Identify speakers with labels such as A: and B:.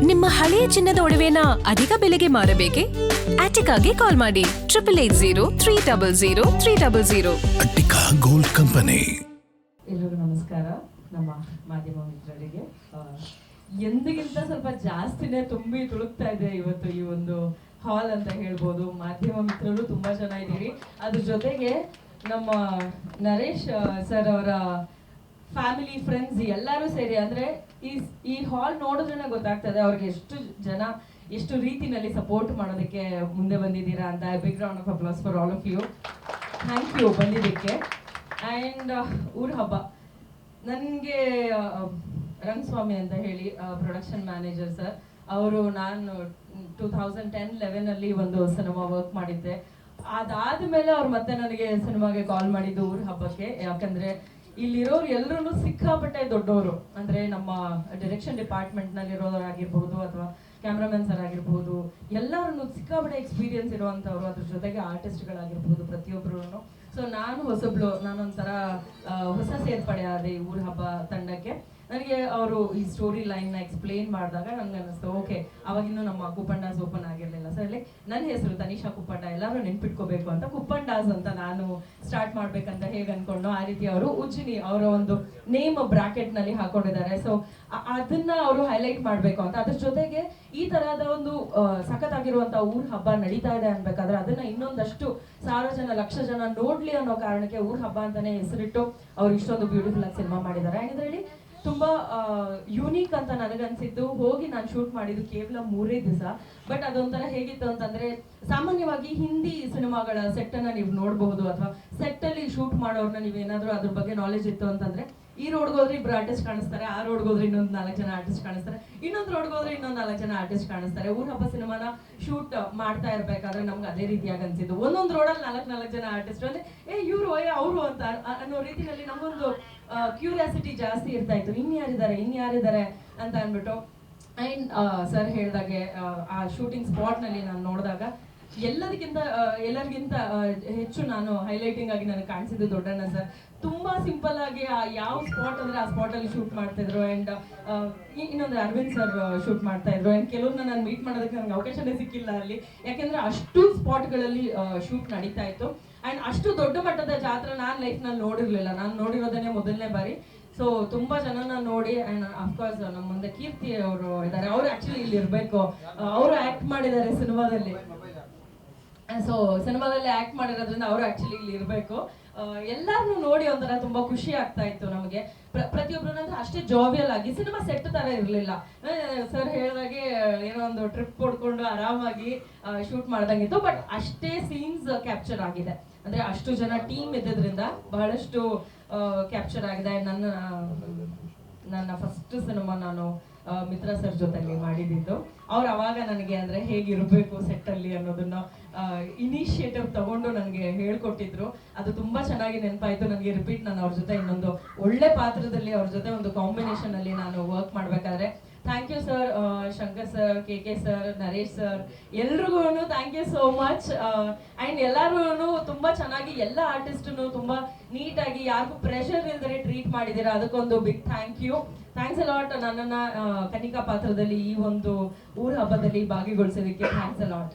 A: ನಿಮ್ಮ ಹಳೆಯ ಚಿನ್ನದ ಒಡವೆನ ಅಧಿಕ ಬೆಲೆಗೆ ಮಾರಬೇಕೆ? ಆಟಿಕಾಗೆ ಕಾಲ್ ಮಾಡಿ 8880
B: ಅಟ್ಟಿಕಾ ಗೋಲ್ಡ್ ಕಂಪನಿ.
C: ಎಲ್ರಿಗೂ ನಮಸ್ಕಾರ. ನಮ್ಮ ಮಾಧ್ಯಮ ಮಿತ್ರರಿಗೆ ಎಂದಿಗಿಂತ ಸ್ವಲ್ಪ ಜಾಸ್ತಿನೇ ತುಂಬಿ ತುಳುಕ್ತಾ ಇದೆ ಇವತ್ತು ಈ ಒಂದು ಹಾಲ್ ಅಂತ ಹೇಳ್ಬೋದು. ಮಾಧ್ಯಮ ಮಿತ್ರರು ತುಂಬಾ ಜನ ಇದ್ದೀರಿ. ಅದ್ರ ಜೊತೆಗೆ ನಮ್ಮ ನರೇಶ್ ಸರ್ ಅವರ ಫ್ಯಾಮಿಲಿ ಫ್ರೆಂಡ್ಸ್ ಎಲ್ಲರೂ ಸೇರಿ, ಅಂದ್ರೆ ಈ ಹಾಲ್ ನೋಡಿದ್ರೆ ಗೊತ್ತಾಗ್ತದೆ ಅವ್ರಿಗೆ ಎಷ್ಟು ಜನ ಎಷ್ಟು ರೀತಿನಲ್ಲಿ ಸಪೋರ್ಟ್ ಮಾಡೋದಕ್ಕೆ ಮುಂದೆ ಬಂದಿದ್ದೀರಾ ಅಂತ. Big round of applause for all of you. Thank you ಬಂದಿದ್ದಕ್ಕೆ. ಆ್ಯಂಡ್ ಊರ ಹಬ್ಬ ನನಗೆ ರಂಗಸ್ವಾಮಿ ಅಂತ ಹೇಳಿ ಪ್ರೊಡಕ್ಷನ್ ಮ್ಯಾನೇಜರ್ ಸರ್ ಅವರು, ನಾನು 2010-11 ಒಂದು ಸಿನಿಮಾ ವರ್ಕ್ ಮಾಡಿದ್ದೆ. ಅದಾದ್ಮೇಲೆ ಅವ್ರು ಮತ್ತೆ ನನಗೆ ಸಿನಿಮಾಗೆ ಕಾಲ್ ಮಾಡಿದ್ದು ಊರ ಹಬ್ಬಕ್ಕೆ. ಯಾಕಂದ್ರೆ ಇಲ್ಲಿರೋರು ಎಲ್ಲರೂ ಸಿಕ್ಕಾಪಟ್ಟೆ ದೊಡ್ಡವರು, ಅಂದ್ರೆ ನಮ್ಮ ಡೈರೆಕ್ಷನ್ ಡಿಪಾರ್ಟ್ಮೆಂಟ್ ನಲ್ಲಿ ಇರೋರಾಗಿರ್ಬಹುದು ಅಥವಾ ಕ್ಯಾಮ್ರಾಮನ್ ಸರ್ ಆಗಿರ್ಬಹುದು, ಎಲ್ಲರೂ ಸಿಕ್ಕಾಪಟ್ಟೆ ಎಕ್ಸ್ಪೀರಿಯನ್ಸ್ ಇರುವಂತವ್ರು. ಅದ್ರ ಜೊತೆಗೆ ಆರ್ಟಿಸ್ಟ್ಗಳಾಗಿರ್ಬಹುದು ಪ್ರತಿಯೊಬ್ಬರು. ಸೊ ನಾನೊಂಥರ ಹೊಸ ಸೇರ್ಪಡೆ ಆದೆ ಈ ಊರ ಹಬ್ಬ ತಂಡಕ್ಕೆ. ನನಗೆ ಅವರು ಈ ಸ್ಟೋರಿ ಲೈನ್ ನ ಎಕ್ಸ್ಪ್ಲೇನ್ ಮಾಡಿದಾಗ ನನ್ಗೆ ಅನಿಸ್ತು, ಓಕೆ, ಅವಾಗಿನ್ನೂ ನಮ್ಮ ಕುಪ್ಪಂಡಾಸ್ ಓಪನ್ ಆಗಿರ್ಲಿಲ್ಲ. ಸೊ ಲೈಕ್ ನನ್ನ ಹೆಸರು ತನಿಷಾ ಕುಪ್ಪಂಡ, ಎಲ್ಲರೂ ನೆನ್ಪಿಟ್ಕೋಬೇಕು ಅಂತ ಕುಪ್ಪಂಡಾಸ್ ಅಂತ ನಾನು ಸ್ಟಾರ್ಟ್ ಮಾಡ್ಬೇಕಂತ ಹೇಗೆ ಅನ್ಕೊಂಡು, ಆ ರೀತಿ ಅವರು ಉಜ್ಜಿನಿ ಅವರ ಒಂದು ನೇಮ್ ಬ್ರಾಕೆಟ್ ನಲ್ಲಿ ಹಾಕೊಂಡಿದ್ದಾರೆ. ಸೊ ಅದನ್ನ ಅವರು ಹೈಲೈಟ್ ಮಾಡ್ಬೇಕು ಅಂತ. ಅದ್ರ ಜೊತೆಗೆ ಈ ತರಹದ ಒಂದು ಸಖತ್ತಾಗಿರುವಂತ ಊರ್ ಹಬ್ಬ ನಡೀತಾ ಇದೆ ಅನ್ಬೇಕಾದ್ರೆ ಅದನ್ನ ಇನ್ನೊಂದಷ್ಟು ಸಾವಿರ ಜನ ಲಕ್ಷ ಜನ ನೋಡ್ಲಿ ಅನ್ನೋ ಕಾರಣಕ್ಕೆ ಊರ್ ಹಬ್ಬ ಅಂತಾನೆ ಹೆಸರಿಟ್ಟು ಅವ್ರು ಇಷ್ಟೊಂದು ಬ್ಯೂಟಿಫುಲ್ ಆಗಿ ಸಿನಿಮಾ ಮಾಡಿದ್ದಾರೆ. ಇದರಲ್ಲಿ ತುಂಬಾ ಯೂನಿಕ್ ಅಂತ ನನಗನ್ಸಿದ್ದು, ಹೋಗಿ ನಾನು ಶೂಟ್ ಮಾಡಿದ್ದು ಕೇವಲ 3 ದಿವಸ. ಬಟ್ ಅದೊಂಥರ ಹೇಗಿತ್ತು ಅಂತಂದ್ರೆ, ಸಾಮಾನ್ಯವಾಗಿ ಹಿಂದಿ ಸಿನಿಮಾಗಳ ಸೆಟ್ ಅನ್ನ ನೀವು ನೋಡಬಹುದು, ಅಥವಾ ಸೆಟ್ ಅಲ್ಲಿ ಶೂಟ್ ಮಾಡೋರ್ನ ನೀವೇನಾದ್ರೂ ಅದ್ರ ಬಗ್ಗೆ ನಾಲೆಜ್ ಇತ್ತು ಅಂತಂದ್ರೆ, ಈ ರೋಡ್ಗೆ ಹೋದ್ರೆ 2 ಆರ್ಟಿಸ್ಟ್ ಕಾಣಿಸ್ತಾರೆ, ಆ ರೋಡ್ಗೆ ಹೋದ್ರೆ ಇನ್ನೊಂದು 4 ಜನ ಆರ್ಟಿಸ್ಟ್ ಕಾಣಿಸ್ತಾರೆ, ಇನ್ನೊಂದು ರೋಡ್ಗೆ ಹೋದ್ರೆ ಇನ್ನೊಂದು 4 ಜನ ಆರ್ಟಿಸ್ಟ್ ಕಾಣಿಸ್ತಾರೆ. ಊರ ಹಬ್ಬ ಸಿನಿಮಾನ ಶೂಟ್ ಮಾಡ್ತಾ ಇರ್ಬೇಕಾದ್ರೆ ನಮ್ಗೆ ಅದೇ ರೀತಿಯಾಗಿ ಅನ್ಸಿದ್ದು. ಒಂದೊಂದು ರೋಡಲ್ಲಿ 4 ಜನ ಆರ್ಟಿಸ್ಟ್ ಅಂದ್ರೆ ಇವ್ರು ಅವರು ಅಂತ ಅನ್ನೋ ರೀತಿಯಲ್ಲಿ ನಮಗೊಂದು ಕ್ಯೂರಿಯಾಸಿಟಿ ಜಾಸ್ತಿ ಇರ್ತಾ ಇತ್ತು. ಇನ್ಯಾರಿದ್ದಾರೆ ಅಂತ ಅನ್ಬಿಟ್ಟು. ಅಂಡ್ ಸರ್ ಹೇಳ್ದಾಗೆ ಆ ಶೂಟಿಂಗ್ ಸ್ಪಾಟ್ ನಲ್ಲಿ ನಾನು ನೋಡಿದಾಗ ಎಲ್ಲರಿಗಿಂತ ಹೆಚ್ಚು ನಾನು ಹೈಲೈಟಿಂಗ್ ಆಗಿ ನನಗೆ ಕಾಣಿಸಿದ್ದು ದೊಡ್ಡಣ್ಣ ಸರ್. ತುಂಬಾ ಸಿಂಪಲ್ ಆಗಿ ಯಾವ ಸ್ಪಾಟ್ ಅಂದ್ರೆ ಆ ಸ್ಪಾಟ್ ಅಲ್ಲಿ ಶೂಟ್ ಮಾಡ್ತಾ ಇದ್ರು. ಅಂಡ್ ಇನ್ನೊಂದು ಅರವಿಂದ್ ಸರ್ ಶೂಟ್ ಮಾಡ್ತಾ ಇದ್ರು. ಅಂಡ್ ಕೆಲವ್ರನ್ನ ನಾನು ಮೀಟ್ ಮಾಡೋದಕ್ಕೆ ನನಗೆ ಅವಕಾಶನೇ ಸಿಕ್ಕಿಲ್ಲ ಅಲ್ಲಿ, ಯಾಕೆಂದ್ರೆ ಅಷ್ಟು ಸ್ಪಾಟ್ಗಳಲ್ಲಿ ಶೂಟ್ ನಡೀತಾ ಇತ್ತು. ಅಂಡ್ ಅಷ್ಟು ದೊಡ್ಡ ಮಟ್ಟದ ಜಾತ್ರೆ ನಾನು ಲೈಫ್ ನಲ್ಲಿ ನೋಡಿರ್ಲಿಲ್ಲ. ನಾನು ನೋಡಿರೋದನ್ನೇ ಮೊದಲನೇ ಬಾರಿ. ಸೊ ತುಂಬಾ ಜನನ ನೋಡಿ, ಅಂಡ್ ಅಫ್ಕೋರ್ಸ್ ನಮ್ಮ ಮುಂದೆ ಕೀರ್ತಿ ಅವರು ಇದ್ದಾರೆ. ಅವ್ರು ಆಕ್ಚುಲಿ ಇಲ್ಲಿ ಇರ್ಬೇಕು, ಅವರು ಆಕ್ಟ್ ಮಾಡಿದ್ದಾರೆ ಸಿನಿಮಾದಲ್ಲಿ. ಸೊ ಸಿನಿಮಾದಲ್ಲಿ ಆಕ್ಟ್ ಮಾಡಿರೋದ್ರಿಂದ ಅವರು ಆಕ್ಚುಲಿ ಇಲ್ಲಿ ಇರ್ಬೇಕು. ಎಲ್ಲಾರನ್ನು ನೋಡಿ ಒಂಥರ ತುಂಬಾ ಖುಷಿ ಆಗ್ತಾ ಇತ್ತು ನಮಗೆ. ಪ್ರತಿಯೊಬ್ಬರು ಅಂದ್ರೆ ಅಷ್ಟೇ ಜಾವಿಯಲ್ ಆಗಿ, ಸಿನಿಮಾ ಸೆಟ್ ತರ ಇರ್ಲಿಲ್ಲ. ಸರ್ ಹೇಳಿದಾಗೆ ಏನೋ ಒಂದು ಟ್ರಿಪ್ ಹೊಡ್ಕೊಂಡು ಆರಾಮಾಗಿ ಶೂಟ್ ಮಾಡ್ದಂಗಿತ್ತು. ಬಟ್ ಅಷ್ಟೇ ಸೀನ್ಸ್ ಕ್ಯಾಪ್ಚರ್ ಆಗಿದೆ, ಅಂದ್ರೆ ಅಷ್ಟು ಜನ ಟೀಮ್ ಇದ್ದಿದ್ರಿಂದ ಬಹಳಷ್ಟು ಕ್ಯಾಪ್ಚರ್ ಆಗಿದೆ. ನನ್ನ ಫಸ್ಟ್ ಸಿನಿಮಾ ನಾನು ಮಿತ್ರ ಸರ್ ಜೊತೆಲಿ ಮಾಡಿದ್ದು. ಅವ್ರು ಅವಾಗ ನನಗೆ ಅಂದ್ರೆ ಹೇಗಿರ್ಬೇಕು ಸೆಟ್ ಅಲ್ಲಿ ಅನ್ನೋದನ್ನ ಇನಿಷಿಯೇಟಿವ್ ತಗೊಂಡು ನನಗೆ ಹೇಳ್ಕೊಟ್ಟಿದ್ರು. ಅದು ತುಂಬಾ ಚೆನ್ನಾಗಿ ನೆನಪಾಯ್ತು ನನಗೆ. ರಿಪೀಟ್ ನಾನು ಅವ್ರ ಜೊತೆ ಇನ್ನೊಂದು ಒಳ್ಳೆ ಪಾತ್ರದಲ್ಲಿ ಅವ್ರ ಜೊತೆ ಒಂದು ಕಾಂಬಿನೇಷನ್ ಅಲ್ಲಿ ನಾನು ವರ್ಕ್ ಮಾಡ್ಬೇಕಾದ್ರೆ, thank you sir, Shankar sir, K sir, Naresh sir, ಎಲ್ರಿಗೂ thank you so much. And ಎಲ್ಲರೂ ತುಂಬಾ ಚೆನ್ನಾಗಿ, ಎಲ್ಲ ಆರ್ಟಿಸ್ಟ್ ತುಂಬಾ ನೀಟಾಗಿ, ಯಾರಿಗೂ ಪ್ರೆಷರ್ ಇಲ್ದರೆ ಟ್ರೀಟ್ ಮಾಡಿದ್ದೀರಾ, ಅದಕ್ಕೊಂದು big thank you. Thanks a lot ನನ್ನನ್ನ ಕನಿಕಾ ಪಾತ್ರದಲ್ಲಿ ಈ ಒಂದು ಊರ ಹಬ್ಬದಲ್ಲಿ ಭಾಗಿಗೊಳಿಸೋದಕ್ಕೆ. Thanks a lot.